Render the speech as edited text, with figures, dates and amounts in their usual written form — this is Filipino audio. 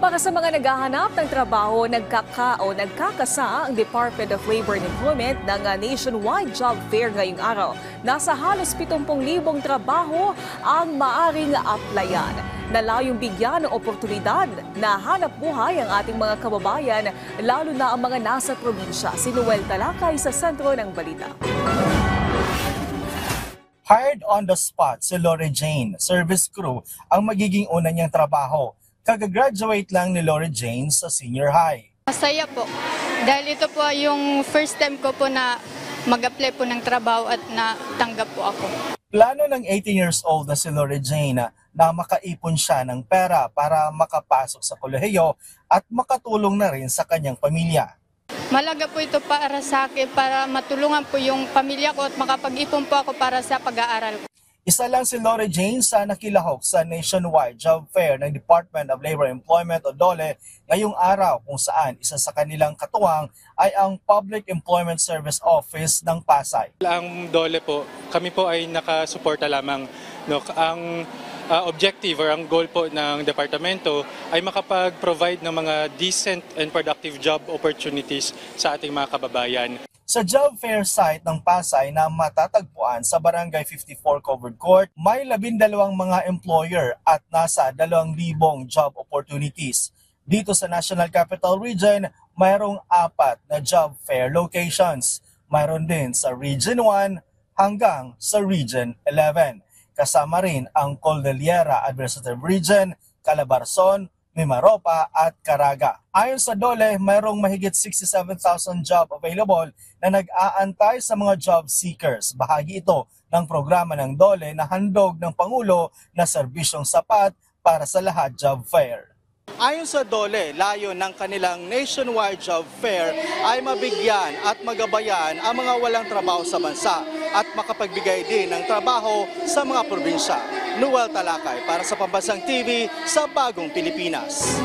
Para sa mga naghahanap ng trabaho, nagkakasa ang Department of Labor and Employment ng nationwide job fair ngayong araw. Nasa halos 70,000 trabaho ang maaring applyan. Nalayong bigyan ng oportunidad na hanap buhay ang ating mga kababayan, lalo na ang mga nasa probinsya. Si Noel Talakay sa sentro ng balita. Hired on the spot si Lori Jane, service crew ang magiging una niyang trabaho. Kagagraduate lang ni Lori Jane sa senior high. Masaya po. Dahil ito po yung first time ko po na mag-apply po ng trabaho at natanggap po ako. Plano ng 18 years old na si Lori Jane na makaipon siya ng pera para makapasok sa kolehiyo at makatulong na rin sa kanyang pamilya. Malaga po ito para sa akin para matulungan po yung pamilya ko at makapag-ipon po ako para sa pag-aaral ko. Isa lang si Lori Jane sa nakilahok sa nationwide job fair ng Department of Labor and Employment o DOLE ngayong araw kung saan isa sa kanilang katuwang ay ang Public Employment Service Office ng Pasay. Ang DOLE po, kami po ay nakasuporta lamang. Ang objective or ang goal po ng departamento ay makapag-provide ng mga decent and productive job opportunities sa ating mga kababayan. Sa job fair site ng Pasay na matatagpuan sa Barangay 54 Covered Court, may 12 mga employer at nasa 2,000 job opportunities. Dito sa National Capital Region, mayroong 4 na job fair locations. Mayroon din sa Region 1 hanggang sa Region 11. Kasama rin ang Cordillera Administrative Region, Calabarzon, Mimaropa at Caraga. Ayon sa DOLE, mayroong mahigit 67,000 job available na nag-aantay sa mga job seekers. Bahagi ito ng programa ng DOLE na handog ng Pangulo na serbisyong sapat para sa lahat job fair. Ayon sa DOLE, layo ng kanilang nationwide job fair ay mabigyan at magabayan ang mga walang trabaho sa bansa at makapagbigay din ng trabaho sa mga probinsya. Noel Talakay para sa Pambansang TV sa Bagong Pilipinas.